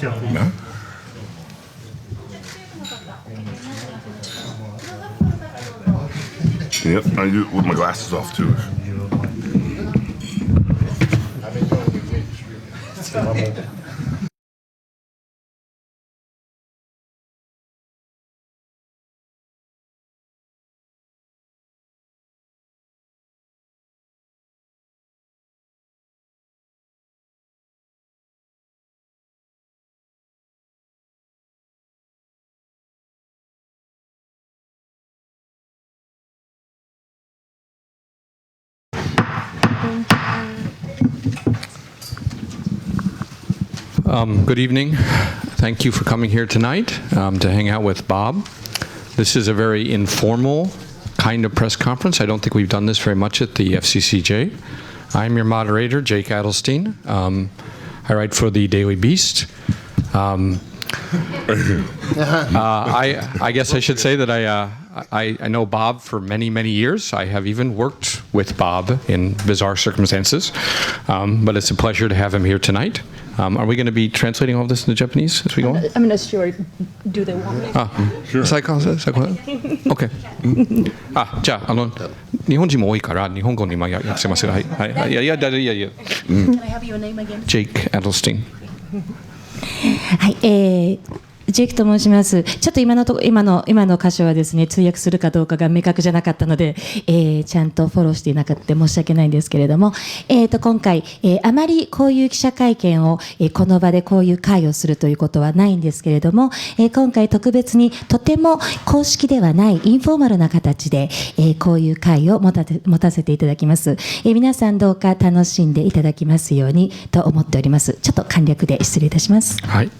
Yep, I do with my glasses off too. Good evening. Thank you for coming here tonight to hang out with Bob. This is a very informal kind of press conference. I don't think we've done this very much at the FCCJ. I'm your moderator, Jake Adelstein. I write for the Daily Beast. I guess I should say that I know Bob for many, many years. I have even worked with Bob in bizarre circumstances. But it's a pleasure to have him here tonight. Are we going to be translating all of this into Japanese as we go on? I'm not sure. Do they want me? Sure. 最高OK。じゃあ日本人も多いから日本語に訳せますが、はい。Can I have your name again? Jake Adelstein。はい、ジェイクと申します。ちょっと今の箇所はですね、通訳するかどうかが明確じゃなかったので、ちゃんとフォローしていなかった申し訳ないんですけれども、今回、あまりこういう記者会見を、この場でこういう会をするということはないんですけれども、今回特別にとても公式ではないインフォーマルな形で、こういう会を持たせていただきます。皆さんどうか楽しんでいただきますようにと思っております。ちょっと簡略で失礼いたします。はい。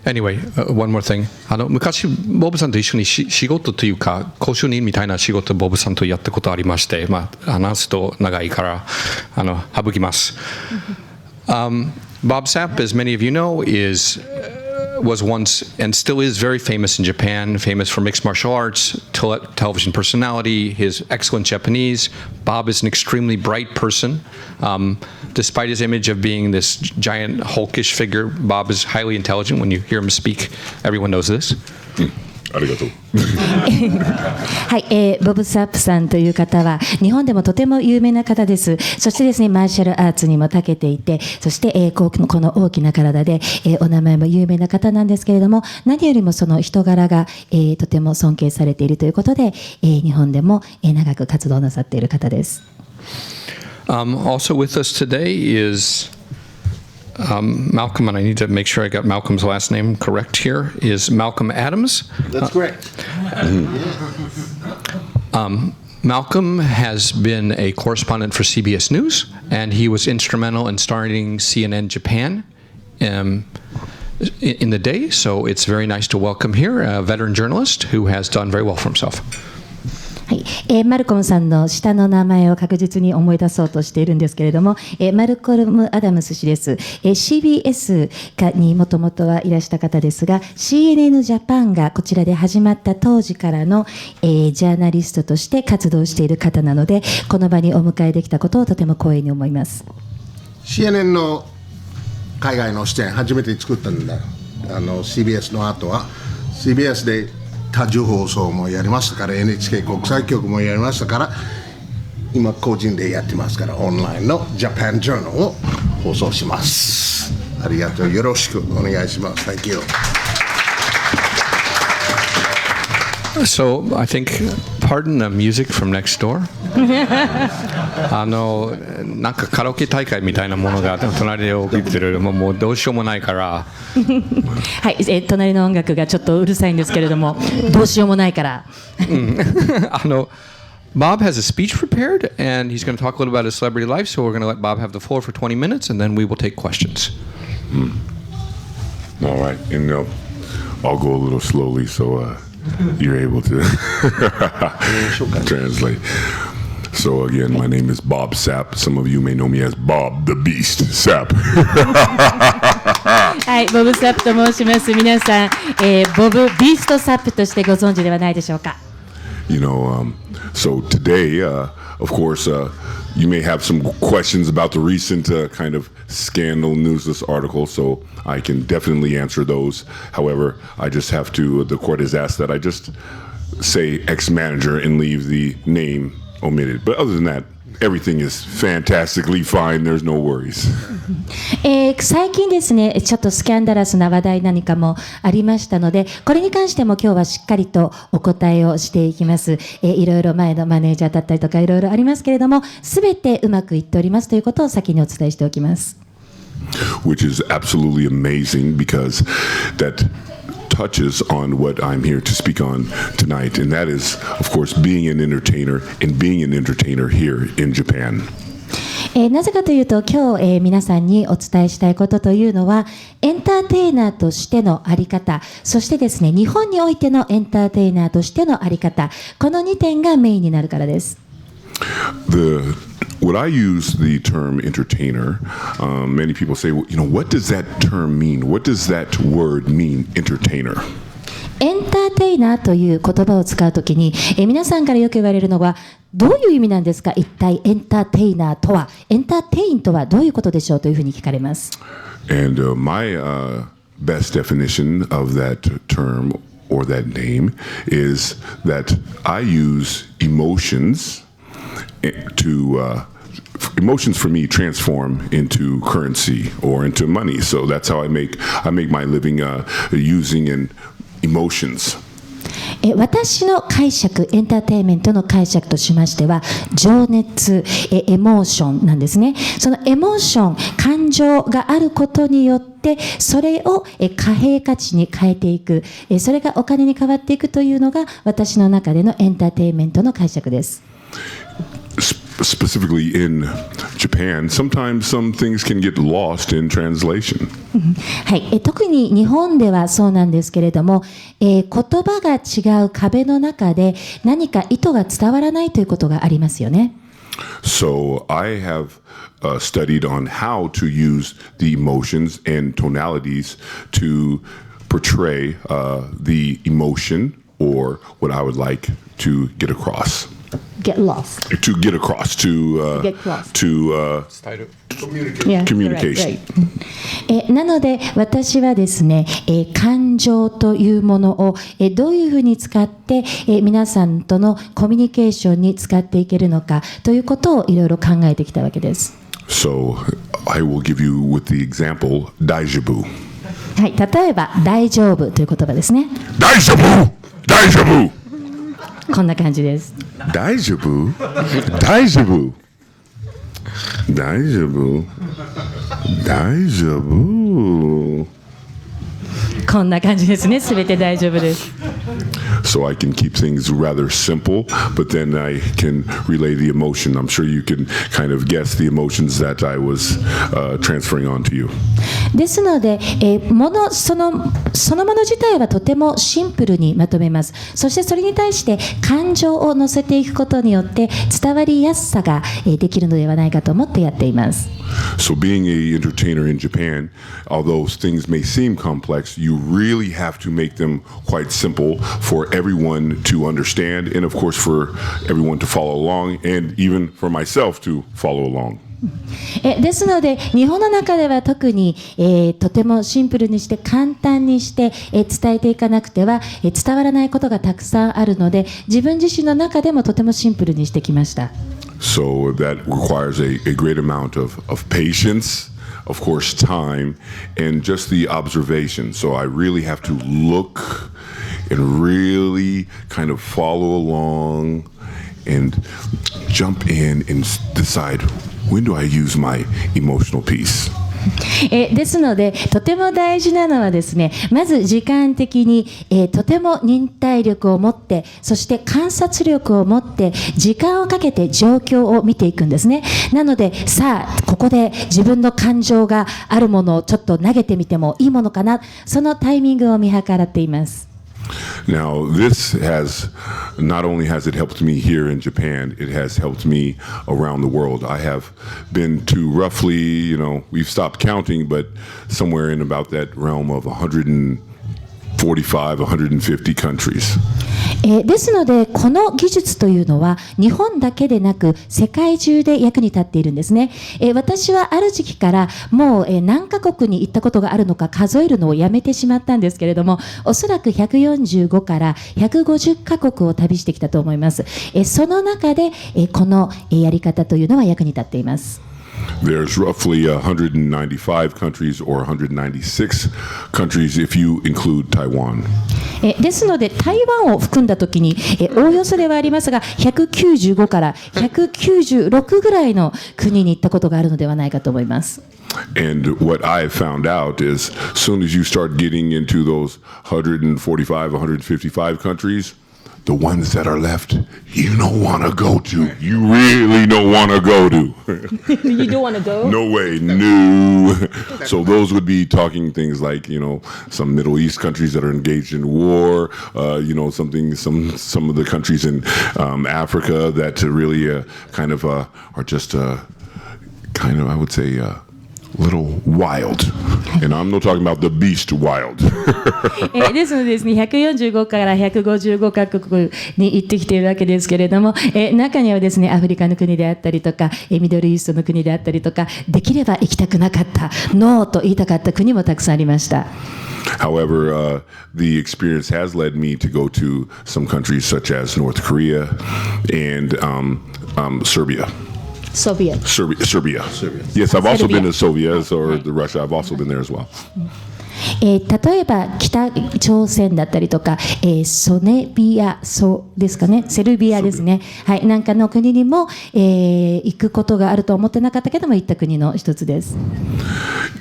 Anyway, one more thing. 昔ボブさんと一緒に仕事というか講習人みたいな仕事ボブさんとやったことありまして、話すと長いから省きます。Bob Sapp, as many of you know, was once and still is very famous in Japan, famous for mixed martial arts, television personality, his excellent Japanese. Bob is an extremely bright person. Despite his image of being this giant hulkish figure, Bob is highly intelligent. When you hear him speak, everyone knows this. ありがとう。はい、ボブ・サップさんという方は日本でもとても有名な方です。そしてですね、マーシャルアーツにも長けていて、そして、この大きな体で、お名前も有名な方なんですけれども、何よりもその人柄が、とても尊敬されているということで、日本でも、長く活動なさっている方です。Also with us today is Malcolm, and I need to make sure I got Malcolm's last name correct here, is Malcolm Adams. That's correct. Malcolm has been a correspondent for CBS News, and he was instrumental in starting CNN Japan in the day, so it's very nice to welcome here a veteran journalist who has done very well for himself. はい、マルコムさんの下の名前を確実に思い出そうとしているんですけれども、マルコム・アダムス氏です。CBS にもともとはいらした方ですが、CNN ジャパンがこちらで始まった当時からの、ジャーナリストとして活動している方なので、この場にお迎えできたことをとても光栄に思います。CNN の海外の視点初めて作ったんだ。CBS の後は CBS で多重放送もやりましたから、 NHK 国際局もやりましたから、今個人でやってますから、オンラインのジャパンジャーナルを放送します。ありがとう。よろしくお願いします。 Thank you. So I think, pardon the music from next door. なんかカラオケ大会みたいなものが隣で起きてる、もうどうしようもないから。はい、隣の音楽がちょっとうるさいんですけれども、どうしようもないから。Bob has a speech prepared, and he's going to talk a little about his celebrity life. So we're going to let Bob have the floor for 20 minutes, and then we will take questions. All right, and I'll go a little slowly so you're able to translate. So again, my name is Bob Sapp. Some of you may know me as Bob the Beast Sapp. はい、ボブ・サップと申します。皆さん、ボブ・ビースト・サップとしてご存知ではないでしょうか。So today, of course, you may have some questions about the recent kind of scandal newsless article, so I can definitely answer those. However, I just have to, the court has asked that I just say ex-manager and leave the name omitted. But other than that, everything is fantastically fine. There's no worries. 最近ですね、ちょっとスキャンダラスな話題何かもありましたので、これに関しても今日はしっかりとお答えをしていきます。いろいろ前のマネージャーだったりとかいろいろありますけれども、すべてうまくいっておりますということを先にお伝えしておきます。Which is absolutely amazing because that touches on what I'm here to speak on tonight, and that is, of course, being an entertainer and being an entertainer here in Japan. なぜかというと今日、皆さんにお伝えしたいことというのはエンターテイナーとしてのあり方、そしてですね日本においてのエンターテイナーとしてのあり方、この2点がメインになるからです。When I use the term entertainer, many people say, what does that term mean? What does that word mean, entertainer? エンターテイナーという言葉を使うときに、皆さんからよく言われるのはどういう意味なんですか、一体エンターテイナーとは、エンターテインとはどういうことでしょうというふうに聞かれます。And my best definition of that term or that name is that I use emotions emotions for me transform into currency or into money. So that's how I make my living using emotions. 私の解釈、エンターテインメントの解釈としましては情熱、エモーションなんですね。そのエモーション、感情があることによってそれを貨幣価値に変えていく、それがお金に変わっていくというのが私の中でのエンターテインメントの解釈です。Specifically in Japan, sometimes some things can get lost in translation. はい、特に日本ではそうなんですけれども、言葉が違う壁の中で何か意図が伝わらないということがありますよね。So I have studied on how to use the emotions and tonalities to portray the emotion or what I would like to get across. Get lost. To get across, to get cross. To communication. Right. なので私はですね、感情というものをどういうふうに使って皆さんとのコミュニケーションに使っていけるのかということをいろいろ考えてきたわけです。So I will give you with the example 大丈夫。はい、例えば大丈夫という言葉ですね。大丈夫、大丈夫。こんな感じです。大丈夫、大丈夫、大丈夫、大丈夫。こんな感じですね。すべて大丈夫です。So I can keep things rather simple, but then I can relay the emotion. I'm sure you can kind of guess the emotions that I was transferring on to you. ですので、そのもの自体はとてもシンプルにまとめます。そしてそれに対して感情を乗せていくことによって伝わりやすさができるのではないかと思ってやっています。So being an entertainer in Japan, although things may seem complex, you really have to make them quite simple for everyone to understand, and of course for everyone to follow along, and even for myself to follow along. ですので日本の中では特に、とてもシンプルにして簡単にして、伝えていかなくては、伝わらないことがたくさんあるので自分自身の中でもとてもシンプルにしてきました。So that requires a great amount of patience, of course, time, and just the observation. So I really have to look and really kind of follow along and jump in and decide when do I use my emotional piece. ですのでとても大事なのはですね、まず時間的に、とても忍耐力を持って、そして観察力を持って時間をかけて状況を見ていくんですね。なのでさあここで自分の感情があるものをちょっと投げてみてもいいものかな、そのタイミングを見計らっています。Now, this has not only has it helped me here in Japan, it has helped me around the world. I have been to roughly, we've stopped counting, but somewhere in about that realm of 150 45, 150 countries. ですのでこの技術というのは日本だけでなく世界中で役に立っているんですね。私はある時期からもう何カ国に行ったことがあるのか数えるのをやめてしまったんですけれども、おそらく145から150カ国を旅してきたと思います。その中でこのやり方というのは役に立っています。There's roughly 195 countries or 196 countries if you include Taiwan. ですので台湾を含んだときにおおよそではありますが195から196ぐらいの国に行ったことがあるのではないかと思います。And what I found out is, as soon as you start getting into those 145, 155 countries, the ones that are left, you don't want to go to. You really don't want to go to. You don't want to go? No way, no. So those would be talking things like, some Middle East countries that are engaged in war, some of the countries in Africa that really are just I would say, little wild. And I'm not talking about the beast wild. ですのでですね、145から155カ国に行ってきているわけですけれども、中にはですね、アフリカの国であったりとか、ミドルイーストの国であったりとか、できれば行きたくなかった、ノーと言いたかった国もたくさんありました。However, the experience has led me to go to some countries such as North Korea and Serbia. Soviet. Serbia. Yes, I've also been to Soviet or the Russia. I've also been there as well. 例えば北朝鮮だったりとか、ソネビアそうですかね、セルビアですね、はい、なんかの国にも、行くことがあると思ってなかったけども行った国の一つです。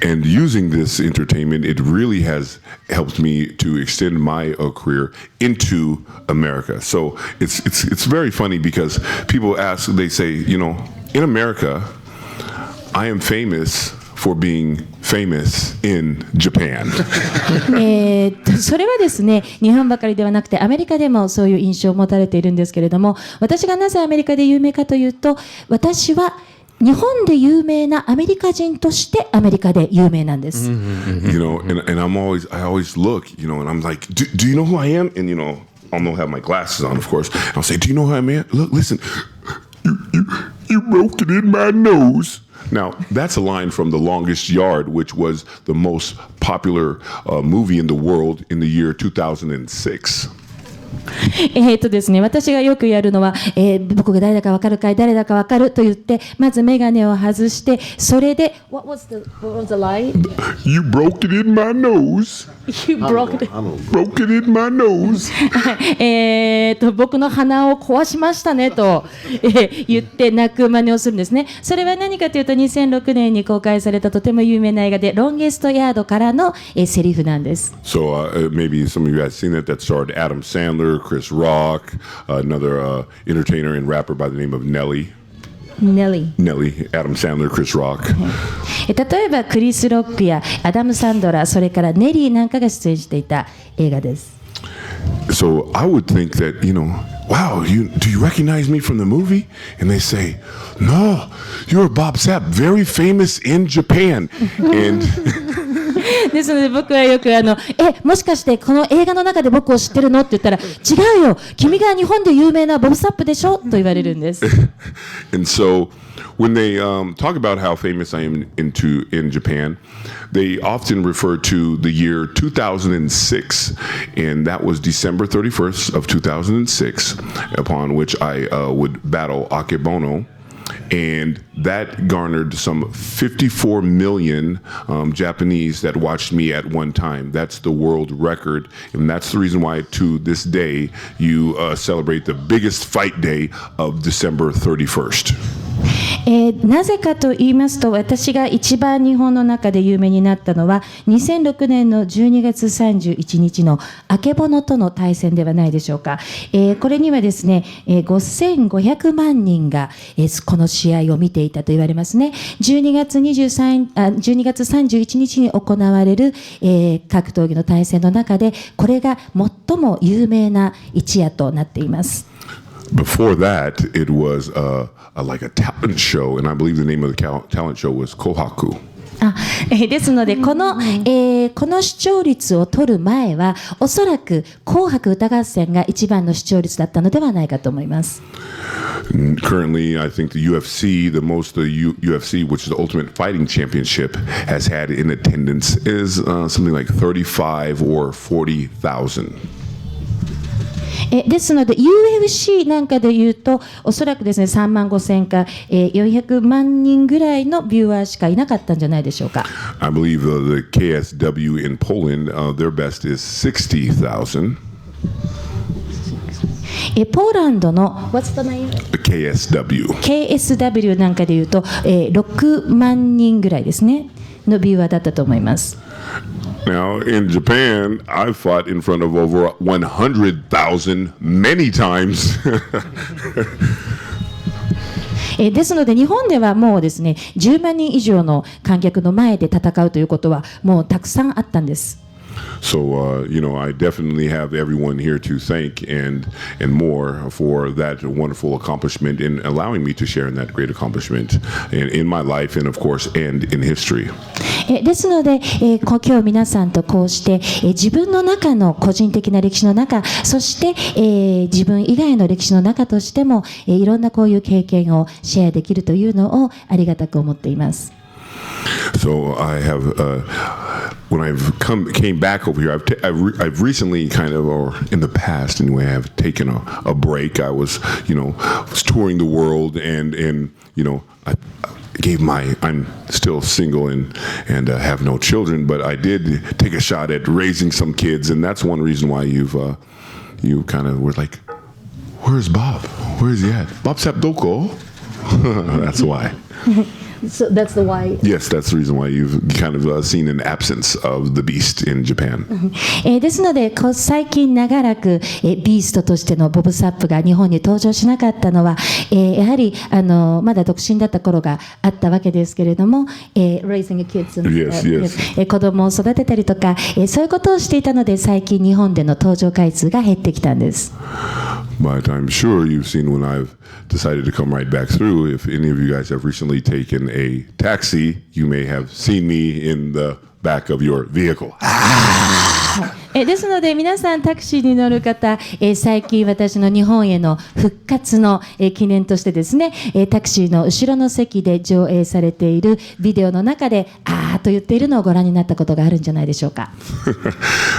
And using this entertainment, it really has helped me to extend my career into America. So it's very funny because people ask, they say, in America, I am famous for being famous in Japan. それはですね、日本ばかりではなくてアメリカでもそういう印象を持たれているんですけれども、私がなぜアメリカで有名かというと、私は日本で有名なアメリカ人としてアメリカで有名なんです。And I always look, and I'm like, do you know who I am? And I'll have my glasses on, of course. I'll say, do you know who I am? Look, listen, you broke it in my nose. Now, that's a line from The Longest Yard, which was the most popular movie in the world in the year 2006. ですね、私がよくやるのは、僕が誰だか分かるかい、誰だか分かると言ってまず眼鏡を外して、それで What was the line? You broke it in my nose. You broke it in my nose. 僕の鼻を壊しましたねと、言って泣く真似をするんですね。それは何かというと2006年に公開されたとても有名な映画でロンゲストヤードからの、セリフなんです。So maybe some of you have seen it. That starred Adam Sandler, Chris Rock, another entertainer and rapper by the name of Nelly, Adam Sandler, Chris Rock. 例えばクリス・ロックやアダム・サンドラー、それからネリーなんかが出演していた映画です。So I would think that, wow, do you recognize me from the movie? And they say, no, you're Bob Sapp, very famous in Japan. And ですので僕はよくもしかしてこの映画の中で僕を知ってるのって言ったら、違うよ、君が日本で有名なボブ・サップでしょと言われるんです。And so when they talk about how famous I am in Japan, they often refer to the year 2006, and that was December 31st of 2006, upon which I would battle Akebono. And that garnered some 54 million Japanese that watched me at one time. That's the world record. And that's the reason why, to this day, you celebrate the biggest fight day of December 31st. なぜかと言いますと、私が一番日本の中で有名になったのは2006年の12月31日のあけぼのとの対戦ではないでしょうか。これにはですね、5500万人が、この試合を見ていたと言われますね。12月31日に行われる、格闘技の対戦の中で、これが最も有名な一夜となっています。Before that, it was like a talent show, and I believe the name of the talent show was Kohaku. ですのでこの視聴率を取る前はおそらく紅白歌合戦が一番の視聴率だったのではないかと思います。Currently, I think the UFC, the most the UFC, which is the Ultimate Fighting Championship, has had in attendance is something like 35 or 40,000. ですので UFC なんかでいうとおそらくですね3万5千か、400万人ぐらいのビューアーしかいなかったんじゃないでしょうか。I believe the KSW in Poland, their best is 60,000. ポーランドの What's the name? KSW なんかでいうと、6万人ぐらいですねのビューアーだったと思います。Now, in Japan, I've fought in front of over 100,000 many times. ですので日本ではもうですね10万人以上の観客の前で戦うということはもうたくさんあったんです。So, I definitely have everyone here to thank and more for that wonderful accomplishment in allowing me to share in that great accomplishment in my life and, of course, and in history. ですので、今日皆さんとこうして、自分の中の個人的な歴史の中そして、自分以外の歴史の中としても、いろんなこういう経験をシェアできるというのをありがたく思っています。So I have, when came back over here, I've recently kind of, or in the past anyway, I've taken a break. I was, was touring the world and I'm still single and have no children, but I did take a shot at raising some kids, and that's one reason why you kind of were like, where's Bob? Where is he at? Bob Sapp Doko? That's why. So that's the why. Yes, that's the reason why you've kind of seen an absence of the beast in Japan. ですので最近長らくビーストとしてのボブ・サップが日本に登場しなかったのは、やはりまだ独身だった頃があったわけですけれども、raising kids、yes. 子供を育てたりとか、そういうことをしていたので最近日本での登場回数が減ってきたんです。But I'm sure you've seen when I've decided to come right back through. If any of you guys have recently taken a taxi, you may have seen me in the back of your vehicle. ですので皆さんタクシーに乗る方、最近私の日本への復活の記念としてですね、タクシーの後ろの席で上映されているビデオの中であーと言っているのをご覧になったことがあるんじゃないでしょうか。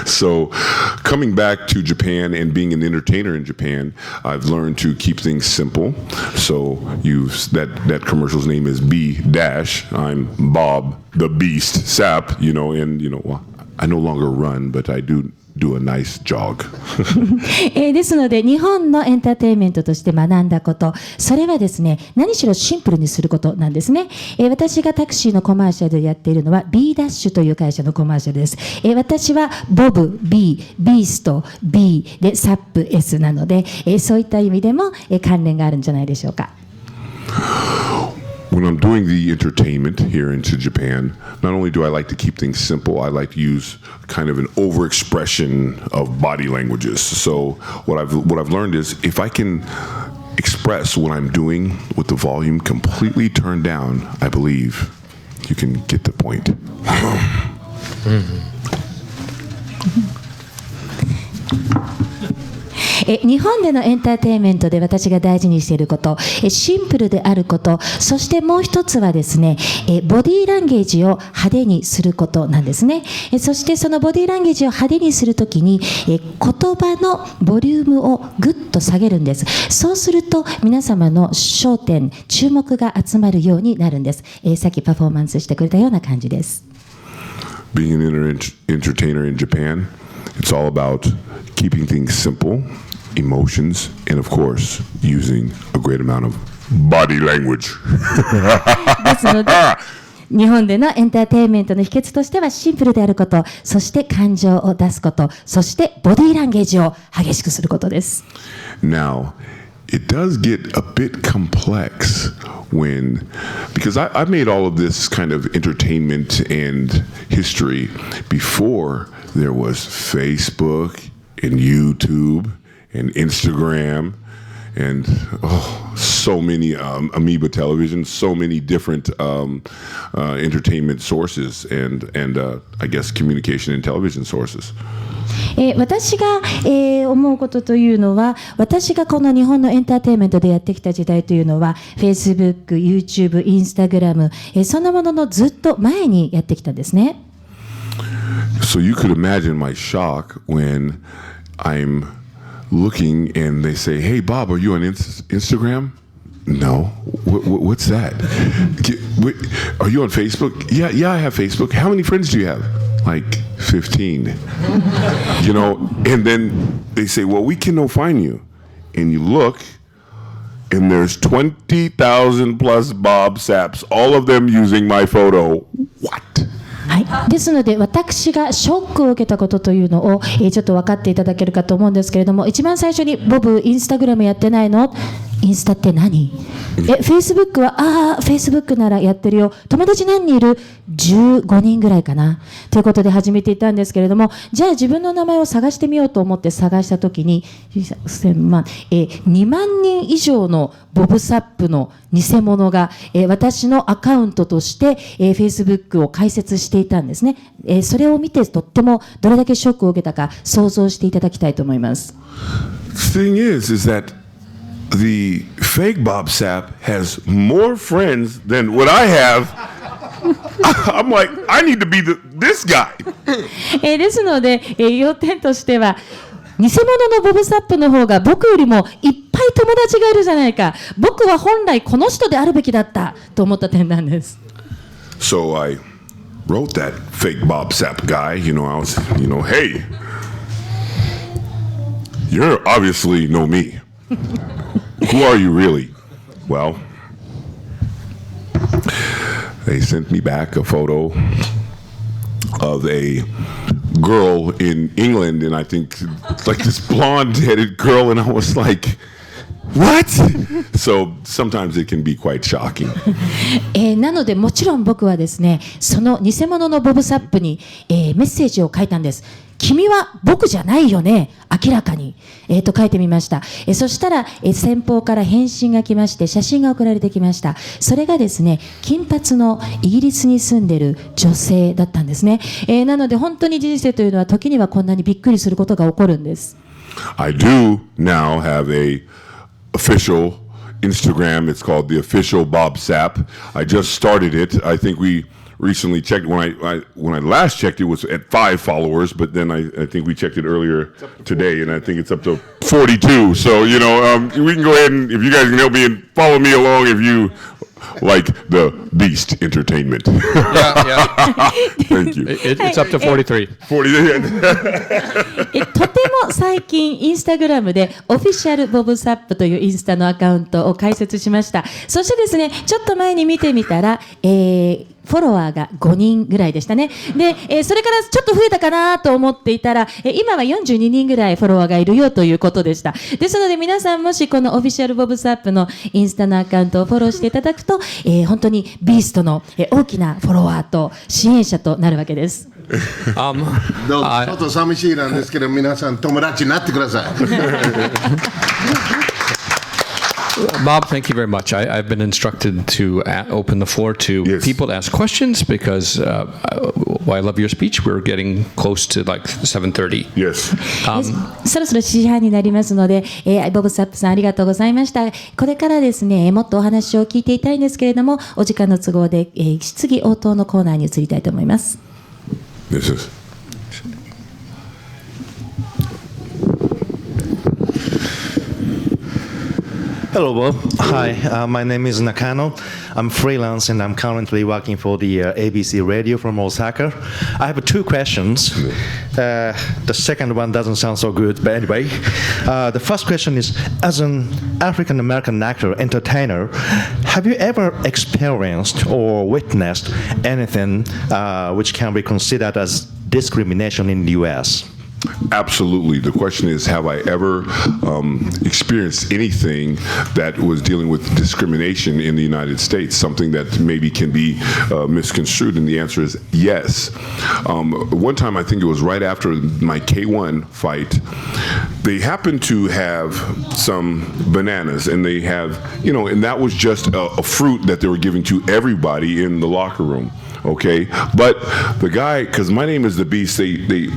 So, coming back to Japan and being an entertainer in Japan, I've learned to keep things simple. So, that commercial's name is B dash. I'm Bob the Beast Sapp, well, I no longer run, but I do a nice jog. ですので日本のエンターテインメントとして学んだことそれはですね何しろシンプルにすることなんですね。私がタクシーのコマーシャルでやっているのは B ダッシュという会社のコマーシャルです。私はボブ B、ビースト B でサップ S なので、そういった意味でも関連があるんじゃないでしょうか。When I'm doing the entertainment here into Japan, not only do I like to keep things simple, I like to use kind of an overexpression of body languages. So what I've learned is if I can express what I'm doing with the volume completely turned down, I believe you can get the point. 日本でのエンターテインメントで私が大事にしていること、シンプルであること、そしてもう一つはですね、ボディーランゲージを派手にすることなんですね。そしてそのボディーランゲージを派手にするときに、言葉のボリュームをぐっと下げるんです。そうすると皆様の焦点、注目が集まるようになるんです。さっきパフォーマンスしてくれたような感じです。Being an entertainer in Japan, it's all about keeping things simple, emotions, and of course, using a great amount of body language. ですので、日本でのエンターテインメントの秘訣としてはシンプルであること、そして感情を出すこと、そしてボディーランゲージを激しくすることです。Now, it does get a bit complex because I've made all of this kind of entertainment and history before there was Facebook and YouTube and Instagram and so many amoeba television, so many different entertainment sources and I guess communication and television sources. 私が、思うことというのは、私がこの日本のエンターテインメントでやってきた時代というのは Facebook、YouTube、Instagram、そんなもののずっと前にやってきたんですね。So you could imagine my shock when I'm looking and they say, "Hey Bob, are you on Instagram?" No. What's that? Are you on Facebook? Yeah, I have Facebook. How many friends do you have? Like 15. You know, and then they say, "Well, we can no find you." And you look and there's 20,000 plus Bob Sapps, all of them using my photo. What?はい、ですので私がショックを受けたことというのを、ちょっと分かっていただけるかと思うんですけれども、一番最初にボブインスタグラムやってないの？インスタって何？フェイスブックはフェイスブックならやってるよ。友達何人いる？15人ぐらいかなということで始めていたんですけれども、じゃあ自分の名前を探してみようと思って探したときに2万人以上のボブサップの偽物が、私のアカウントとして、フェイスブックを開設していたんですね。それを見てとってもどれだけショックを受けたか想像していただきたいと思います。The thing is that the fake Bob Sapp has more friends than what I have. I'm like, I need to be this guy. ですので、要点としては偽物のボブサップの方が僕よりもいっぱい友達がいるじゃないか。僕は本来この人であるべきだったと思った点なんです。So I wrote that fake Bob Sapp guy. I was, hey, you obviously know me. Who are you really? Well, they sent me back a photo of a girl in England, and I think like this blonde-headed girl, and I was like, what? So sometimes it can be quite shocking. なのでもちろん僕はですね、その偽物のボブサップに、メッセージを書いたんです。君は僕じゃないよね、明らかに、と書いてみました。そしたら、先方から返信が来まして、写真が送られてきました。それがですね、金髪のイギリスに住んでいる女性だったんですね。なので本当に人生というのは時にはこんなにびっくりすることが起こるんです。I do now have a official Instagram. It's called the official Bob Sapp. I just started it. I think we recently checked. When I last checked, it was at 5 followers, but then I think we checked it earlier today, and I think it's up to 42. So we can go ahead and if you guys can help me and follow me along if you like the Beast Entertainment. Yeah. Thank you. It's up to 43. とても最近インスタグラムでオフィシャルボブサップというインスタのアカウントを開設しました。そしてですね、ちょっと前に見てみたら、フォロワーが5人ぐらいでしたね。で、それからちょっと増えたかなと思っていたら、今は42人ぐらいフォロワーがいるよということでした。ですので皆さんもしこのオフィシャルボブサップのインスタのアカウントをフォローしていただくと、本当にビーストの大きなフォロワーと支援者となるわけです。どうぞちょっと寂しいなんですけど皆さん友達になってください。Bob, thank you very much. I've been instructed to open the floor to people to ask questions because I love your speech. We're getting close to like 7:30. Yes. そろそろ7時半になりますので、ボブサップさんありがとうございました。これからですね、もっとお話を聞いていたいんですけれども、お時間の都合で、質疑応答のコーナーに移りたいと思います。This is. Hello, Bob. Hi, my name is Nakano. I'm freelance and I'm currently working for the ABC Radio from Osaka. I have 2 questions. The second one doesn't sound so good, but anyway. The first question is, as an African-American actor, entertainer, have you ever experienced or witnessed anything which can be considered as discrimination in the U.S.? Absolutely. The question is, have I ever experienced anything that was dealing with discrimination in the United States, something that maybe can be misconstrued? And the answer is yes. One time, I think it was right after my K1 fight, they happened to have some bananas, and they have, and that was just a fruit that they were giving to everybody in the locker room. Okay, but the guy, because my name is the Beast, they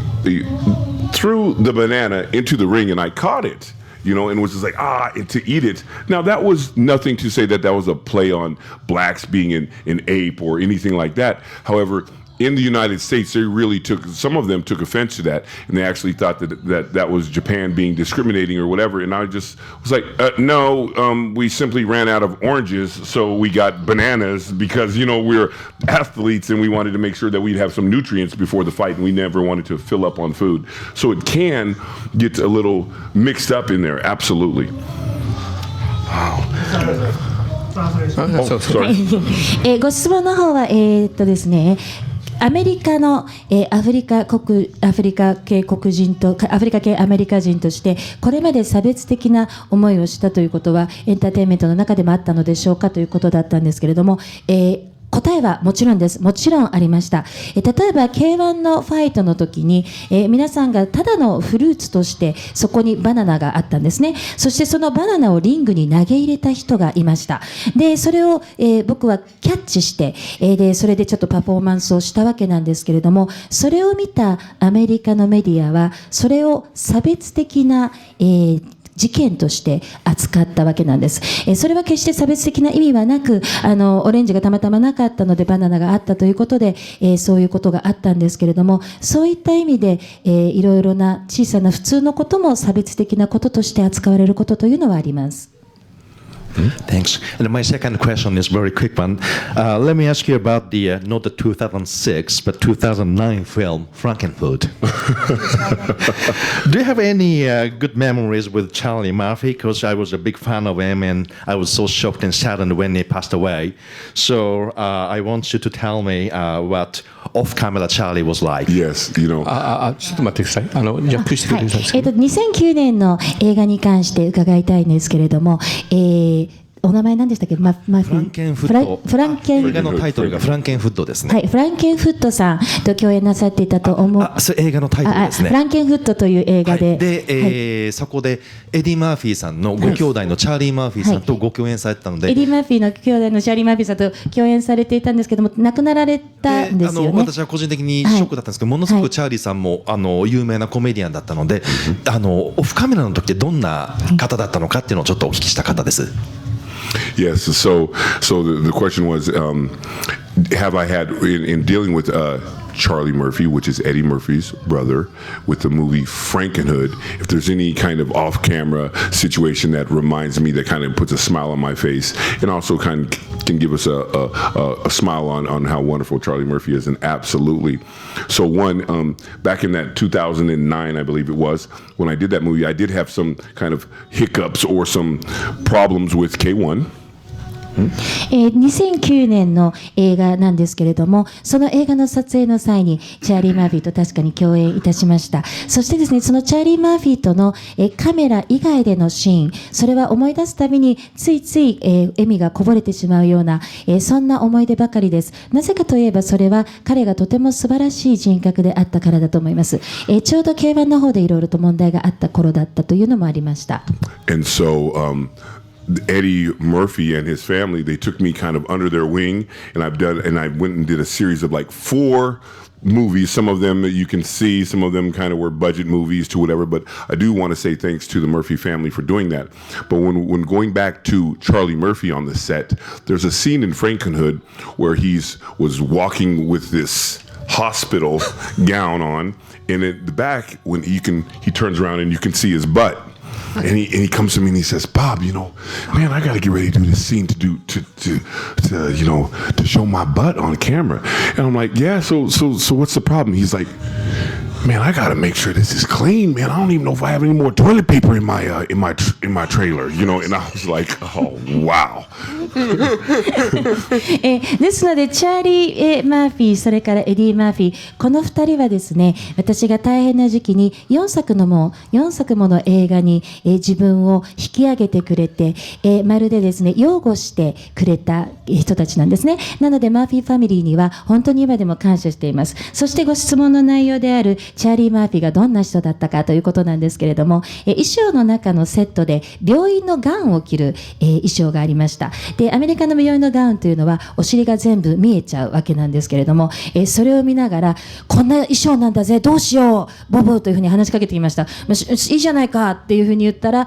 threw the banana into the ring, and I caught it, and was just like, and to eat it. Now, that was nothing to say that was a play on blacks being an ape or anything like that. However, in the United States, some of them took offense to that, and they actually thought that was Japan being discriminating or whatever. And I just was like, no, we simply ran out of oranges, so we got bananas because, we're athletes and we wanted to make sure that we'd have some nutrients before the fight, and we never wanted to fill up on food. So it can get a little mixed up in there, absolutely. Wow. Sorry. ご質問の方は、ですね、アメリカの、アフリカ系黒人とアフリカ系アメリカ人としてこれまで差別的な思いをしたということはエンターテインメントの中でもあったのでしょうかということだったんですけれども、答えはもちろんです。もちろんありました。例えば K1 のファイトの時に、皆さんがただのフルーツとしてそこにバナナがあったんですね。そしてそのバナナをリングに投げ入れた人がいました。で、それを、僕はキャッチして、で、それでちょっとパフォーマンスをしたわけなんですけれども、それを見たアメリカのメディアはそれを差別的な、事件として扱ったわけなんです。それは決して差別的な意味はなく、オレンジがたまたまなかったのでバナナがあったということで、そういうことがあったんですけれども、そういった意味で、いろいろな小さな普通のことも差別的なこととして扱われることというのはあります。Thanks. And my second question is a very quick one. Let me ask you about not the 2006, but 2009 film, Frankenfood. Do you have any good memories with Charlie Murphy? Because I was a big fan of him, and I was so shocked and saddened when he passed away. So I want you to tell me what off-camera Charlie was like. Yes, ちょっと待ってください。訳してください。2009年の映画に関して伺いたいんですけれども、お名前何でしたっけ？フランケンフット。映画のタイトルがフランケンフットですね。はい、フランケンフットさんと共演なさっていたと思う。それ映画のタイトルですね。フランケンフットという映画で。で、そこでエディ・マーフィーさんのご兄弟のチャーリー・マーフィーさんとご共演されてたので、エディ・マーフィーの兄弟のチャーリー・マーフィーさんと共演されていたんですけども、亡くなられたんですよね。私は個人的にショックだったんですけど、ものすごくチャーリーさんも有名なコメディアンだったので、オフカメラの時ってどんな方だったのかっていうのをちょっとお聞きした方です。Yes, so the question was, have I had, in dealing with Charlie Murphy, which is Eddie Murphy's brother, with the movie Frankenhood, if there's any kind of off-camera situation that reminds me, that kind of puts a smile on my face, and also kind of can give us a smile on how wonderful Charlie Murphy is, and absolutely. So back in that 2009, I believe it was, when I did that movie, I did have some kind of hiccups or some problems with K1. 2009年の映画なんですけれども、その映画の撮影の際にチャーリー・マーフィーと確かに共演いたしました。そしてですね、そのチャーリー・マーフィーとのカメラ以外でのシーン、それは思い出すたびについつい笑みがこぼれてしまうようなそんな思い出ばかりです。なぜかといえばそれは彼がとても素晴らしい人格であったからだと思います。ちょうど K1 の方でいろいろと問題があった頃だったというのもありました。And so, Eddie Murphy and his family, they took me kind of under their wing, and I went and did a series of like 4 movies. Some of them you can see, some of them kind of were budget movies to whatever, but I do want to say thanks to the Murphy family for doing that. But when going back to Charlie Murphy on the set, there's a scene in Frankenhood where was walking with this hospital gown on, and at the back when he turns around and you can see his butt. And he comes to me and he says, "Bob, man, I got to get ready to do this scene to show my butt on camera." And I'm like, "Yeah, so what's the problem?" He's like, "Man, I got to make sure this is clean, man. I don't even know if I have any more toilet paper in my trailer, And I was like, "Oh, wow." ですのでチャーリー・マーフィー、それからエディ・マーフィー、この2人はですね、私が大変な時期に4作もの映画に、自分を引き上げてくれて、まるでですね擁護してくれた人たちなんですね。なのでマーフィーファミリーには本当に今でも感謝しています。そしてご質問の内容であるチャーリー・マーフィーがどんな人だったかということなんですけれども、衣装の中のセットで病院のガウンを着る、衣装がありました。でアメリカの病院のガウンというのはお尻が全部見えちゃうわけなんですけれども、それを見ながらこんな衣装なんだぜ、どうしようボブというふうに話しかけてきました。いいじゃないかっていうふうに言ったら、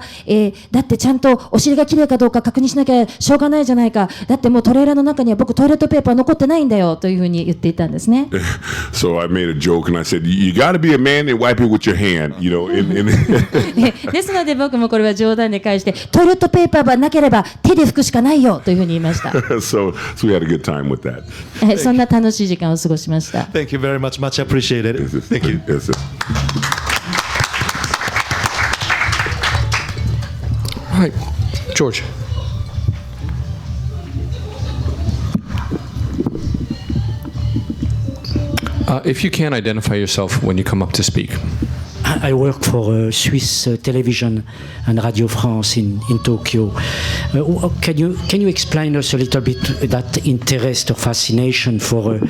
だってちゃんとお尻が綺麗かどうか確認しなきゃしょうがないじゃないか、だってもうトレーラーの中には僕トイレットペーパー残ってないんだよというふうに言っていたんですね。So I made a joke and I said, "You got to be a man and wipe it with your hand." You know. ですので僕もこれは冗談で返して、トイレットペーパーがなければ手で拭くしかないよというふうに言いました。so we had a good time with that. そんな楽しい時間を過ごしました。Thank you very much. Much appreciated. Thank you. Yes, sir. はい、ジョージ。If you can identify yourself when you come up to speak. I work for Swiss Television and Radio France in Tokyo. Can you explain us a little bit that interest or fascination for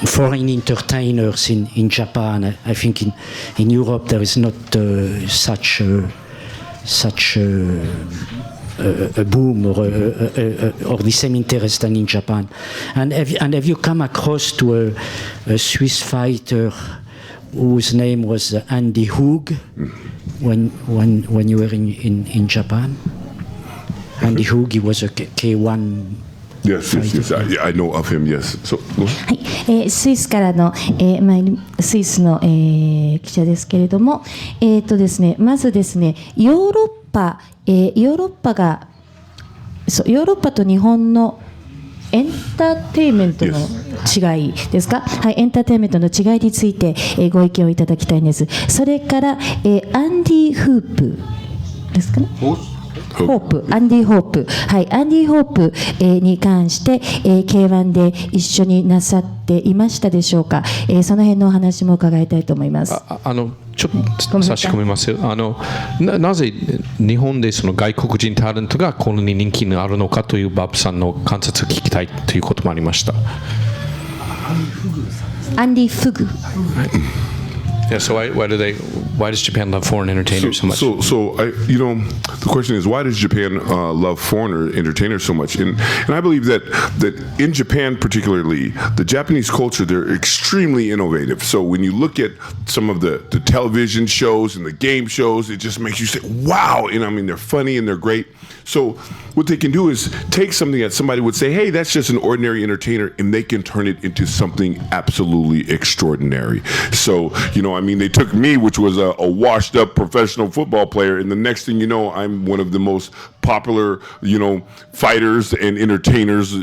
foreign entertainers in Japan? I think in Europe there is not such a boom or the same interest than in Japan. And have you come across to a Swiss fighter whose name was Andy Hoog when you were in Japan? Andy Hoog, he was a K1. Yes. I know of him. Yes. So. はい、スイスからの、スイスの、記者ですけれども、ですね、まずですね、ヨーロッパと日本のエンターテインメントの違いですか、はい、エンターテインメントの違いについて、ご意見をいただきたいんです。それから、アンディ・フープですかね。アンディ・ホープ、はい、アンディ・ホープ、に関して、K1 で一緒になさっていましたでしょうか。その辺のお話も伺いたいと思います。ちょっと差し込みますよ。なぜ日本でその外国人タレントがこんなに人気があるのかというバブさんの観察を聞きたいということもありました。アンディ・フグ。Yeah, so why does Japan love foreign entertainers so much? So the question is, why does Japan love foreign entertainers so much? And I believe that in Japan particularly, the Japanese culture, they're extremely innovative. So when you look at some of the television shows and the game shows, it just makes you say, wow. And I mean, they're funny and they're great. So what they can do is take something that somebody would say, hey, that's just an ordinary entertainer, and they can turn it into something absolutely extraordinary. So, I mean, they took me, which was a washed up professional football player, and the next thing you know, I'm one of the most popular, fighters and entertainers,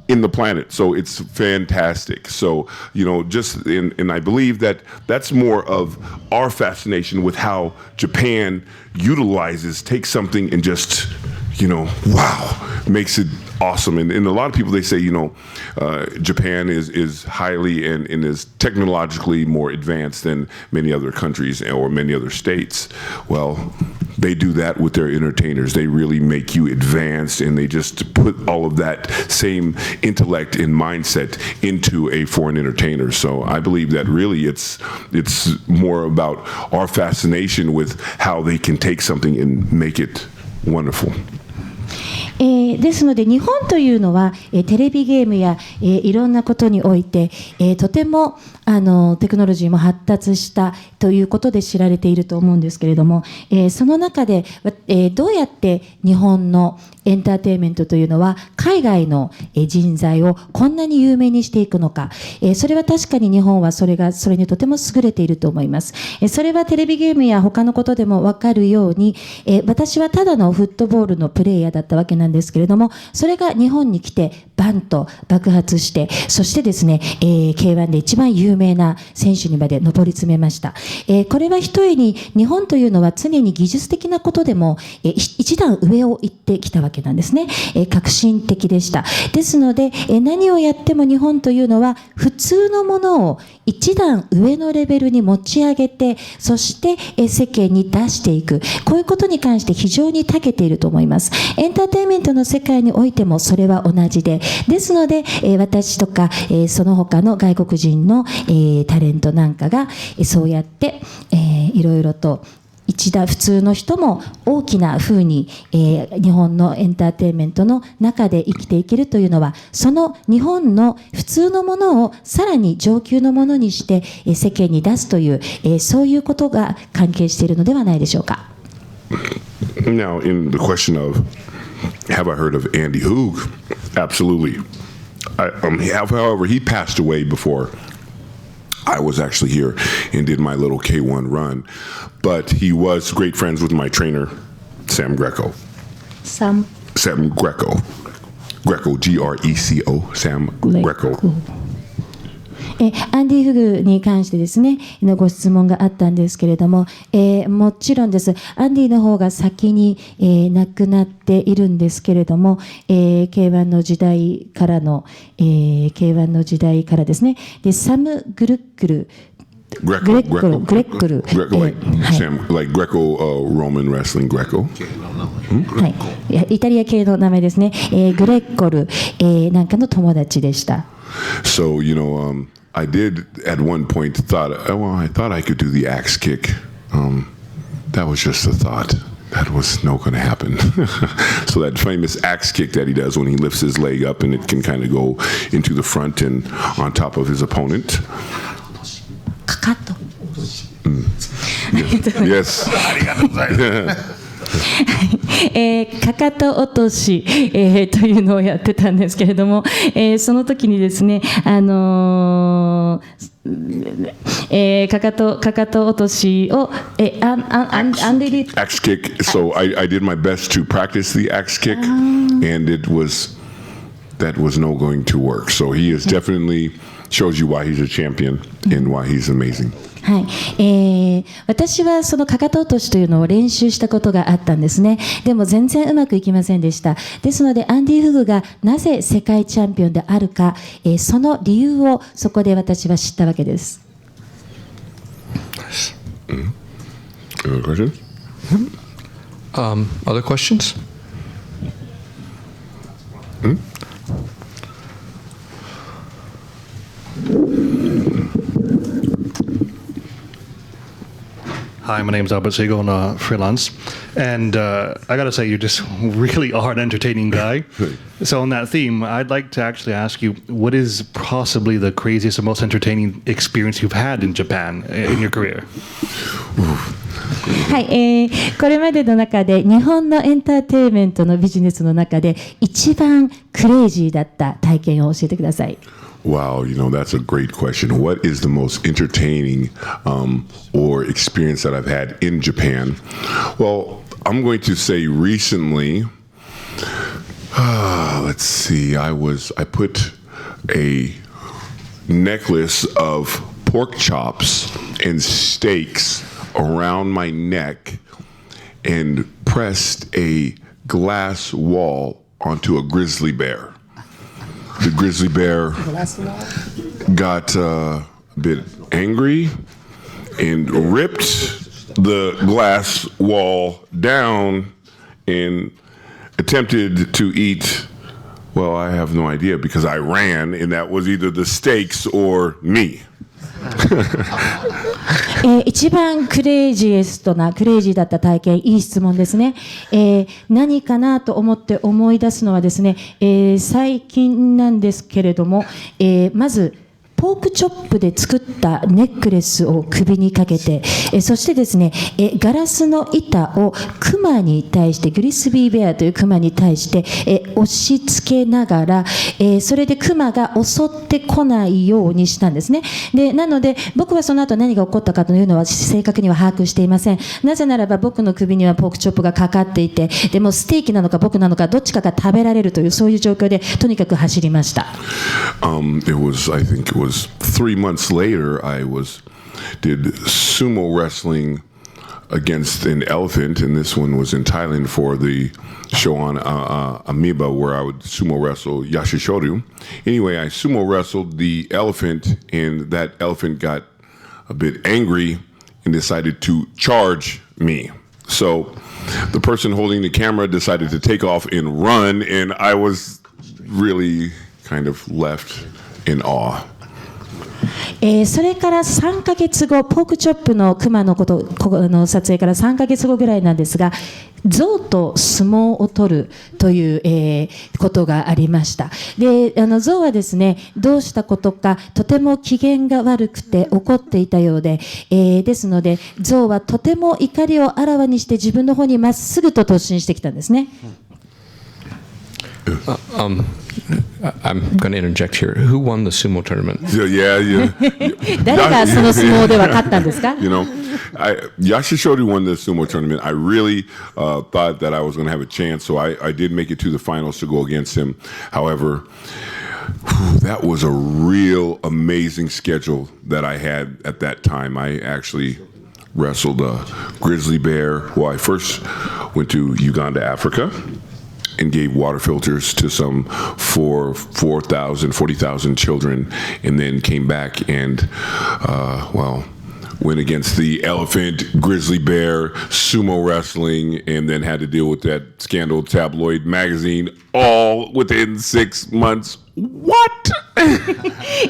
in the planet. So it's fantastic. So, and I believe that that's more of our fascination with how Japan takes something and just, wow, makes it awesome. And a lot of people, they say, Japan is highly and is technologically more advanced than many other countries or many other states. Well, they do that with their entertainers. They really make you advanced, and they just put all of that same intellect and mindset into a foreign entertainer. So I believe that really it's more about our fascination with how they can take something and make it wonderful. ですので日本というのは、テレビゲームや、いろんなことにおいて、とてもテクノロジーも発達したということで知られていると思うんですけれども、その中で、どうやって日本のエンターテインメントというのは海外の人材をこんなに有名にしていくのか、それは確かに日本はそれにとても優れていると思います。それはテレビゲームや他のことでも分かるように、私はただのフットボールのプレイヤーだったわけなんですけれども、それが日本に来てバンと爆発して、そしてですね、K1 で一番有名な選手にまで上り詰めました。これはひとえに日本というのは常に技術的なことでも一段上を行ってきたわけなんですね。革新的でした。ですので何をやっても日本というのは普通のものを一段上のレベルに持ち上げて、そして世間に出していく、こういうことに関して非常に長けていると思います。エンターテインメントの世界においてもそれは同じで、ですので私とかその他の外国人のタレントなんかがそうやっていろいろと普通の人も大きな風に、日本のエンターテインメントの中で生きていけるというのは、その日本の普通のものをさらに上級のものにして世間に出すという、そういうことが関係しているのではないでしょうか。Now, in the question of have I heard of Andy Hoog? Absolutely. However, he passed away before I was actually here and did my little K1 run. But he was great friends with my trainer, Sam Greco. Sam Greco. Greco, Greco, Sam Greco. アンディ・フグに関してですねのご質問があったんですけれども、もちろんです。アンディの方が先に、亡くなっているんですけれども、K1 の時代からの、K1 の時代からですね、でサム・グレックル、like Greco-Roman wrestling, Greco. はい、イタリア系の名前ですね。グレッコル、なんかの友達でした。So, I did at one point I thought I could do the axe kick. That was just a thought. That was not going to happen. So that famous axe kick that he does when he lifts his leg up and it can kind of go into the front and on top of his opponent. かかと。Yes. ありがとうございます。かかと落とし、というのをやってたんですけれども、その時にですね、かかと落としをaxe kick. So I did my best to practice the axe kick, and that was no going to work. So he is definitely shows you why he's a champion and why he's amazing. はい、私はそのかかと落としというのを練習したことがあったんですね。でも全然うまくいきませんでした。ですのでアンディ・フグがなぜ世界チャンピオンであるか、その理由をそこで私は知ったわけです。Other questions? Other questions? Hi, my name is Albert Siegel, I'm freelance. And I got to say, you just really are an entertaining guy. So on that theme, I'd like to actually ask you, what is possibly the craziest and most entertaining experience you've had in Japan in your career? はい、これまでの中で日本のエンターテインメントのビジネスの中で一番クレイジーだった体験を教えてください。Wow, that's a great question. What is the most entertaining or experience that I've had in Japan? Well, I'm going to say recently, let's see, I put a necklace of pork chops and steaks around my neck and pressed a glass wall onto a grizzly bear. The grizzly bear got a bit angry and ripped the glass wall down and attempted to eat. Well, I have no idea because I ran, and that was either the steaks or me. 一番クレイジーだった体験、いい質問ですね。何かなと思って思い出すのはですね、最近なんですけれども、まずポークチョップで作ったネックレスを首にかけて、そしてですね、ガラスの板をクマに対して、グリスビーベアというクマに対して、押し付けながら、それでクマが襲ってこないようにしたんですね。でなので僕はその後何が起こったかというのは正確には把握していません。なぜならば僕の首にはポークチョップがかかっていて、でもステーキなのか僕なのかどっちかが食べられるというそういう状況でとにかく走りました。I think it was 3 months later did sumo wrestling against an elephant, and this one was in Thailand for the show on Amoeba, where I would sumo wrestle Yashishoru. Anyway, I sumo wrestled the elephant, and that elephant got a bit angry and decided to charge me. So the person holding the camera decided to take off and run, and I was really kind of left in awe. それから3ヶ月後、ポークチョップのクマの撮影から3ヶ月後ぐらいなんですが、象と相撲を取るという、ことがありました。で、象はですね、どうしたことかとても機嫌が悪くて怒っていたようで、ですので象はとても怒りをあらわにして自分の方にまっすぐと突進してきたんですね。I'm going to interject here. Who won the sumo tournament? Yeah. 誰がその相撲では勝ったんですか？ Yashishoru won the sumo tournament. I really thought that I was going to have a chance, so I did make it to the finals to go against him. However, that was a real amazing schedule that I had at that time. I actually wrestled a grizzly bear. Well, I first went to Uganda, Africa, and gave water filters to some 40,000 children, and then came back and, went against the elephant, grizzly bear, sumo wrestling, and then had to deal with that scandal tabloid magazine all within 6 months. What?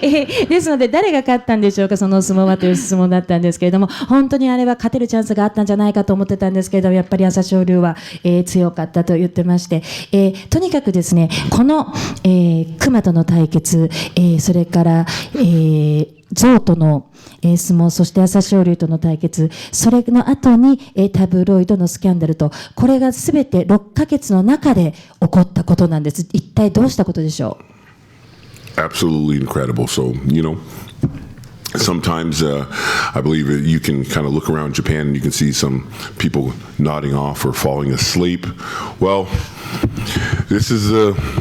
ですので誰が勝ったんでしょうか、その相撲はという質問だったんですけれども、本当にあれは勝てるチャンスがあったんじゃないかと思ってたんですけれども、やっぱり朝青龍は、強かったと言ってまして、とにかくですね、この、熊との対決、それから、象との相撲、そして朝青龍との対決、それの後にタブロイドのスキャンダルと、これがすべて6ヶ月の中で起こったことなんです。一体どうしたことでしょう？ Absolutely incredible. So, sometimes I believe you can kind of look around Japan and you can see some people nodding off or falling asleep. Well, this is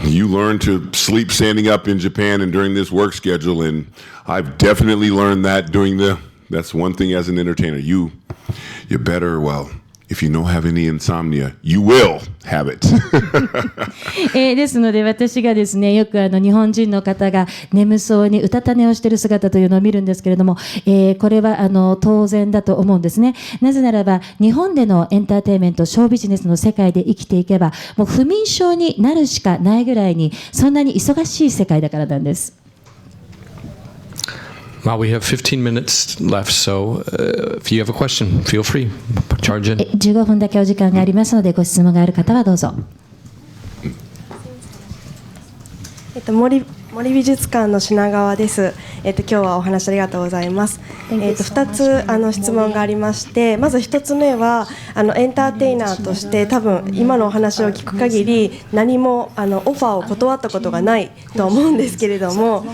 you learn to sleep standing up in Japan and during this work schedule, and I've definitely learned that that's one thing as an entertainer. You better, if you don't have any insomnia, you will have it. ですので私がですね、よく日本人の方が眠そうにうたた寝をしている姿というのを見るんですけれども、これは当然だと思うんですね。なぜならば日本でのエンターテインメント、ショービジネスの世界で生きていけばもう不眠症になるしかないぐらいにそんなに忙しい世界だからなんです。Well, we have 15 minutes left, so if you have a question, feel free. Charge in. 15分だけお時間がありますので、ご質問がある方はどうぞ。森美術館の品川です。今日はお話ありがとうございます。2つ質問がありまして、まず1つ目はエンターテイナーとして多分今のお話を聞く限り何もオファーを断ったことがないと思うんですけれども、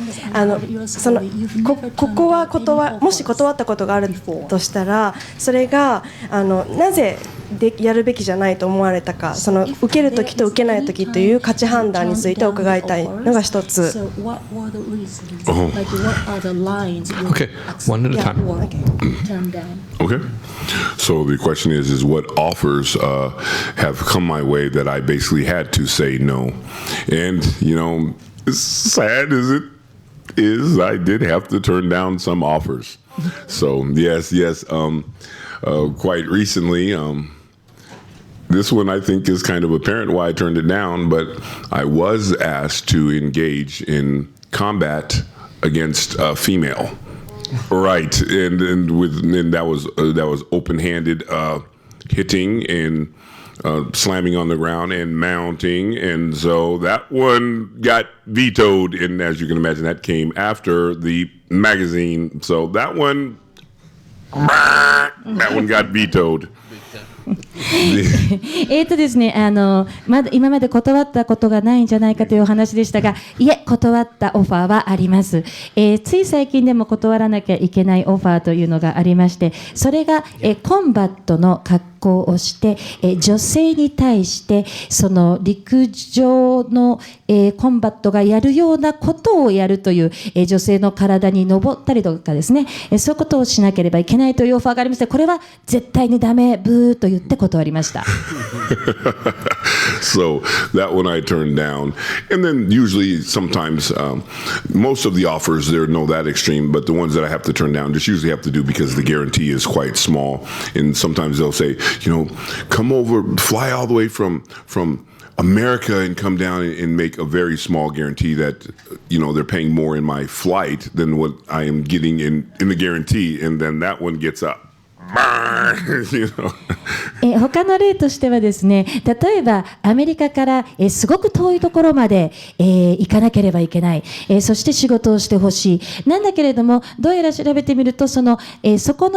ここはもし断ったことがあるとしたら、それがなぜやるべきじゃないと思われたか、その受けるときと受けないときという価値判断について伺いたいのが一つ。Oh. Okay, one at a time. Okay. So the question is what offers have come my way that I basically had to say no? And, as sad as it is, I did have to turn down some offers. So, yes. Quite recently, this one I think is kind of apparent why I turned it down, but I was asked to engage in combat against a female. Right, and that was open-handed hitting and slamming on the ground and mounting, and so that one got vetoed. And as you can imagine, that came after the magazine. So that one got vetoed. ですね、まだ今まで断ったことがないんじゃないかというお話でしたが、いえ、断ったオファーはあります。つい最近でも断らなきゃいけないオファーというのがありまして、それが、コンバットの格好をして、女性に対してその陸上の、コンバットがやるようなことをやるという、女性の体に登ったりとかですね、そういうことをしなければいけないというオファーがありまして、これは絶対にダメ、ブーと言って断りました。So that one I turned down. And then usually sometimes most of the offers, they're not that extreme, but the ones that I have to turn down just usually have to do because the guarantee is quite small. And sometimes they'll say, come over, fly all the way from America and come down and make a very small guarantee that, they're paying more in my flight than what I am getting in the guarantee. And then that one gets up. 他の例としてはですね、例えばアメリカからすごく遠いところまで行かなければいけない、そして仕事をしてほしいなんだけれども、どうやら調べてみるとそこの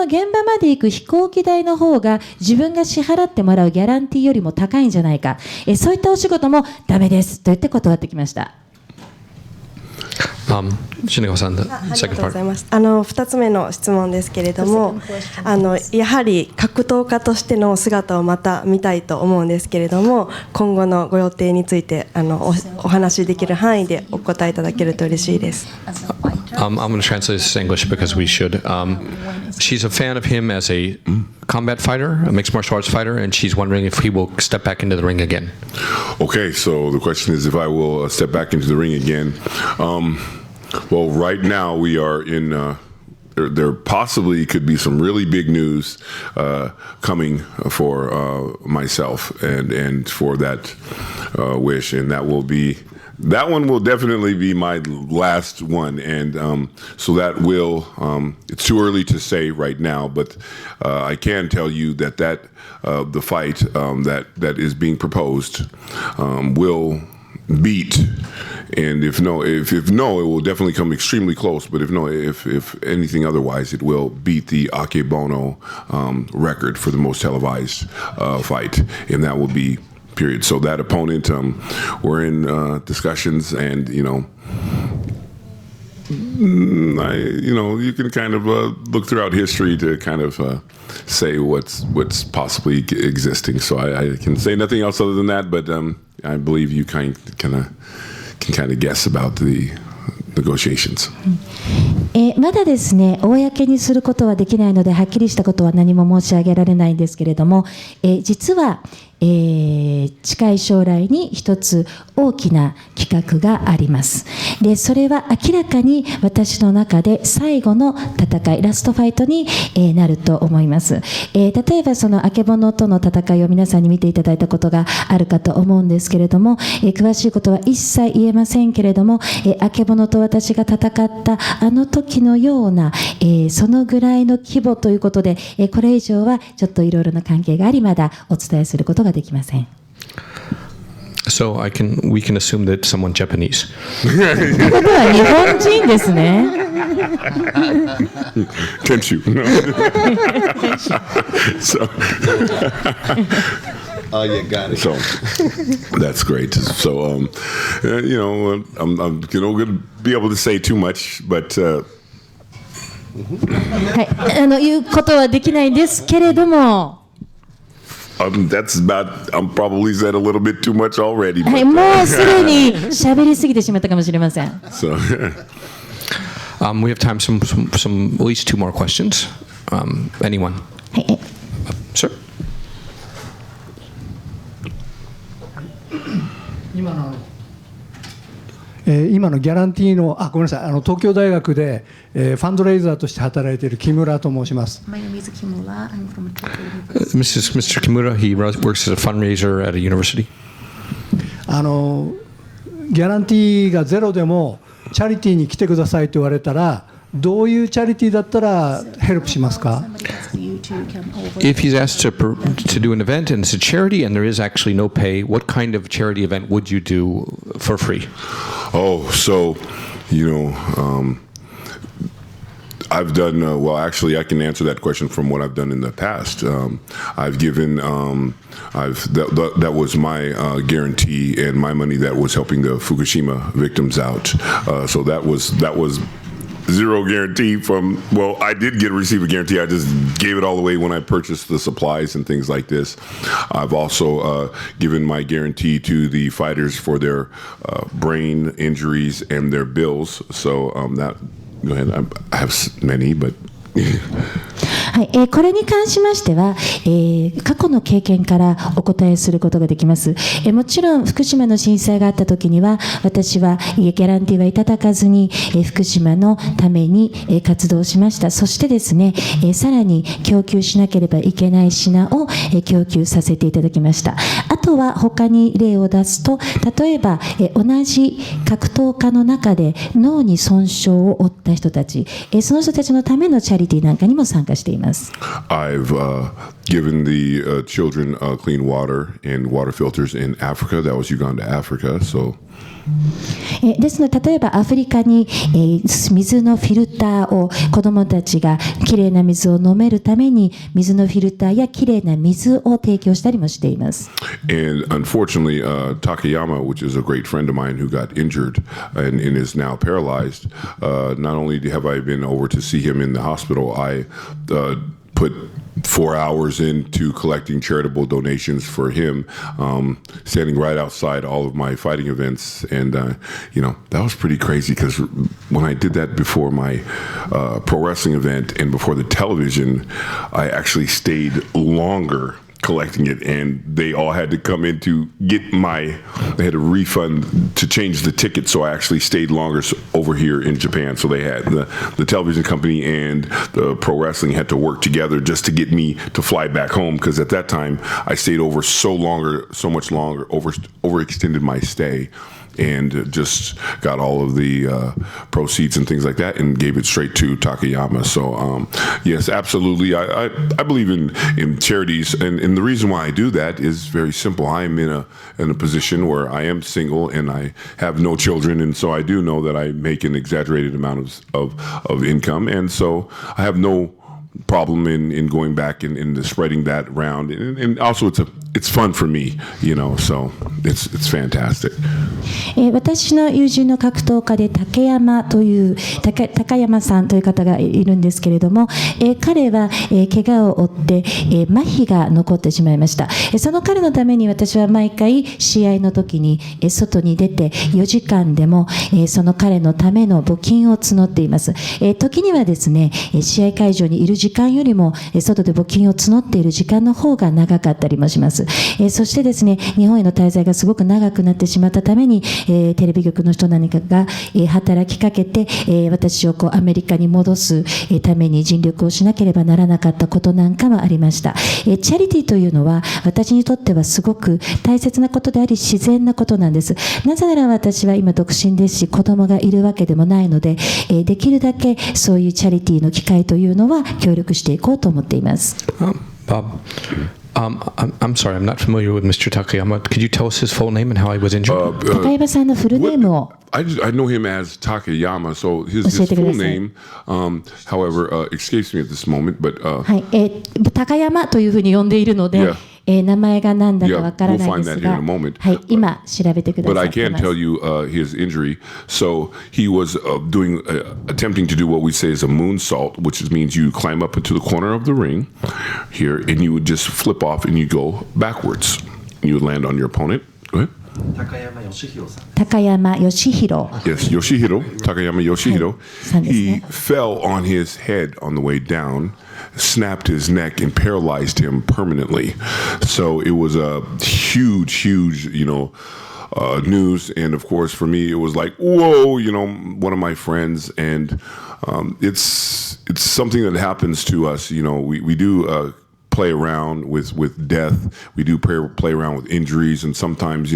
現場まで行く飛行機代の方が自分が支払ってもらうギャランティーよりも高いんじゃないか、そういったお仕事もダメですと言って断ってきました。シネガさん、ありがとうございます。2つ目の質問ですけれども、やはり格闘家としての姿をまた見たいと思うんですけれども、今後のご予定についてお話しできる範囲でお答えいただけると嬉しいです。I'm going to translate this to English because we should. She's a fan of him as a combat fighter, a mixed martial arts fighter, and she's wondering if he will step back into the ring again. Okay, so the question is if I will step back into the ring again. Well, right now we are in. There possibly could be some really big news coming for myself and for that wish, and that one will definitely be my last one, and so that will. It's too early to say right now, but I can tell you that the fight that is being proposed will beat. And if no, it will definitely come extremely close. But if anything otherwise, it will beat the Akebono record for the most televised fight, and that will be period. So that opponent, we're in discussions, and you can kind of look throughout history to kind of say what's possibly existing. So I can say nothing else other than that. But I believe you can kind of guess about the negotiations. まだですね、公にすることはできないのではっきりしたことは何も申し上げられないんですけれども、実は、近い将来に一つ大きな企画があります。で、それは明らかに私の中で最後の戦い、ラストファイトに、なると思います。例えばそのあけぼのとの戦いを皆さんに見ていただいたことがあるかと思うんですけれども、詳しいことは一切言えませんけれども、あけぼのと私が戦ったあの時のような、そのぐらいの規模ということで、これ以上はちょっといろいろな関係がありまだお伝えすることができません。So we can assume that someone Japanese. ということは日本人ですね。Can't you? No. So, Oh, yeah, got it. so that's great. So, I'm going to be able to say too much, but. はい、言うことはできないんですけれども。That's about. I'm probably said a little bit too much already. はい、もうすでに喋りすぎてしまったかもしれません。So, We have time some at least two more questions. Anyone? はい、Sir? 今のギャランティーのごめんなさい、東京大学で、ファンドレイザーとして働いている木村と申します。Mr. Kimura, he works as a fundraiser at a university. ギャランティーがゼロでもチャリティーに来てくださいと言われたら、どういうチャリティーだったらヘルプしますか？ to come over. If he's asked to do an event and it's a charity and there is actually no pay, what kind of charity event would you do for free? Oh, so, I've done, well, actually, I can answer that question from what I've done in the past. I've given, that was my guarantee and my money that was helping the Fukushima victims out. So that was zero guarantee from, well, I did receive a guarantee. I just gave it all away when I purchased the supplies and things like this. I've also given my guarantee to the fighters for their brain injuries and their bills. So go ahead. I have many, but はい、これに関しましては、過去の経験からお答えすることができます。もちろん福島の震災があった時には私はギャランティーはいただかずに、福島のために、活動しました。そしてですね、さらに供給しなければいけない品を、供給させていただきました。あとは他に例を出すと、例えば、同じ格闘家の中で脳に損傷を負った人たち、その人たちのためのチャリティーなんかにも参加しています。I've given the children clean water and water filters in Africa. That was Uganda, Africa. So. ですので例えばアフリカに、水のフィルターを子どもたちがきれいな水を飲めるために水のフィルターやきれいな水を提供したりもしています。And unfortunately, Takayama, which is a great friend of mine who got injured and is now paralyzed, not only have I been over to see him in the hospital, I put 4 hours into collecting charitable donations for him, standing right outside all of my fighting events. And, that was pretty crazy because when I did that before my pro wrestling event and before the television, I actually stayed longer collecting it, and they all had to come in to get they had a refund to change the ticket, so I actually stayed longer over here in Japan. So they had the television company and the pro wrestling had to work together just to get me to fly back home, because at that time I stayed over so much longer, overextended my stay, and just got all of the proceeds and things like that and gave it straight to Takayama. So yes, absolutely. I believe in charities, and the reason why I do that is very simple. I am in a position where I am single and I have no children, and so I do know that I make an exaggerated amount of income, and so I have no problem in going back and spreading that around, and also it's fun for me, so it's fantastic. 私の友人の格闘家で高山さんという方がいるんですけれども、彼は、怪我を負って、麻痺が残ってしまいました。その彼のために私は毎回試合の時に、外に出て4時間でも、その彼のための募金を募っています。時にはですね、試合会場にいる時間よりも外で募金を募っている時間の方が長かったりもします。そしてですね、日本への滞在がすごく長くなってしまったために、テレビ局の人何かが、働きかけて、私をアメリカに戻す、ために尽力をしなければならなかったことなんかもありました。チャリティーというのは私にとってはすごく大切なことであり自然なことなんです。なぜなら私は今独身ですし子供がいるわけでもないので、できるだけそういうチャリティーの機会というのは協力していこうと思っています。Bob, I'm sorry, I'm not familiar with Mr. Takayama. Could you tell us his full name and how he was injured? 高山さんのフルネームを。I know him as Takayama, so his full name, however, escapes me at this moment. But はい、高山というふうに呼んでいるので、名前が何だかわからないですが、はい、今調べてください。But I can tell you his injury. So he was attempting to do what we say is a moonsault, which means you climb up into the corner of the ring here, and you would just flip off and you go backwards. You would land on your opponent. Go ahead. 高山義弘 Yes, Takayama Yoshihiro. He fell on his head on the way down, snapped his neck, and paralyzed him permanently. So it was a huge, news. And of course, for me, it was like, whoa, one of my friends. And it's something that happens to us. We do play around with death. We do play around with injuries, and sometimes,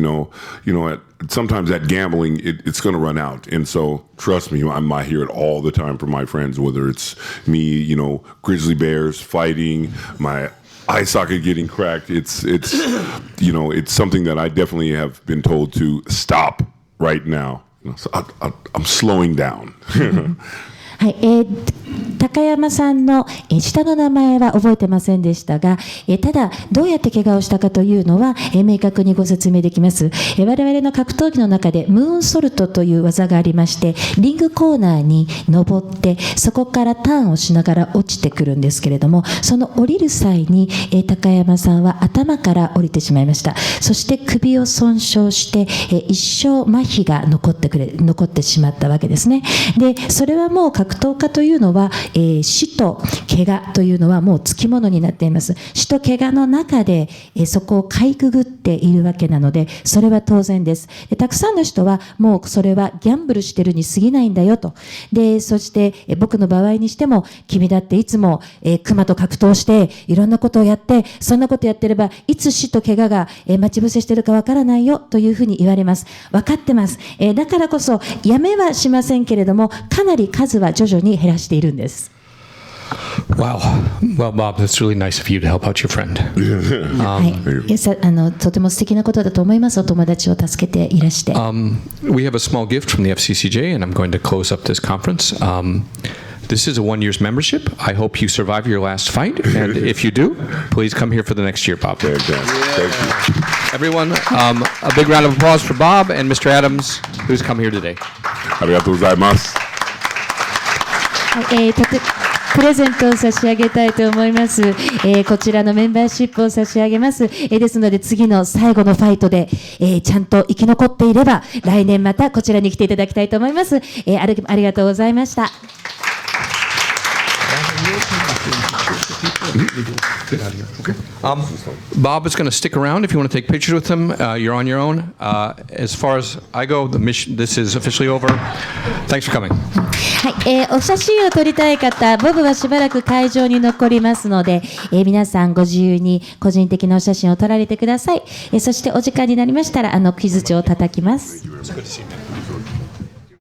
sometimes that gambling, it's going to run out. And so, trust me, I might hear it all the time from my friends, whether it's me, grizzly bears fighting, my eye socket getting cracked. It's it's something that I definitely have been told to stop right now. So I'm slowing down. はい、高山さんの、下の名前は覚えてませんでしたが、ただどうやって怪我をしたかというのは、明確にご説明できます。我々の格闘技の中でムーンソルトという技がありまして、リングコーナーに登ってそこからターンをしながら落ちてくるんですけれども、その降りる際に、高山さんは頭から降りてしまいました。そして首を損傷して、一生麻痺が残ってしまったわけですね。で、それはもう格闘家というのは、死と怪我というのはもうつきものになっています。死と怪我の中で、そこをかいくぐっているわけなので、それは当然です。たくさんの人はもうそれはギャンブルしてるに過ぎないんだよと。で、そして僕の場合にしても、君だっていつも熊と格闘していろんなことをやって、そんなことやってればいつ死と怪我が待ち伏せしてるかわからないよというふうに言われます。分かってます。だからこそやめはしませんけれども、かなり数は徐々に減らしているんです。Wow. Well, Bob, that's really nice of you to help out your friend. はい、とても素敵なことだと思います。お友達を助けていらして。We have a small gift from the FCCJ, and I'm going to close up this conference. This is a 1 year's membership. I hope you survive your last fight, and if you do, please come here for the next year, Bob. Thank you. Everyone, a big round of applause for Bob and Mr. Adams, who's come here today. ありがとうございます。プレゼントを差し上げたいと思います。こちらのメンバーシップを差し上げます。ですので次の最後のファイトで、ちゃんと生き残っていれば来年またこちらに来ていただきたいと思います。ありがとうございました。Bob is going to stick around if you want to take pictures with him. You're on your own. As far as I go, this is officially over. Thanks for coming. はい、お写真を撮りたい方、ボブはしばらく会場に残りますので、皆さんご自由に個人的なお写真を撮られてください。そしてお時間になりましたら、クイズ帳を叩きます。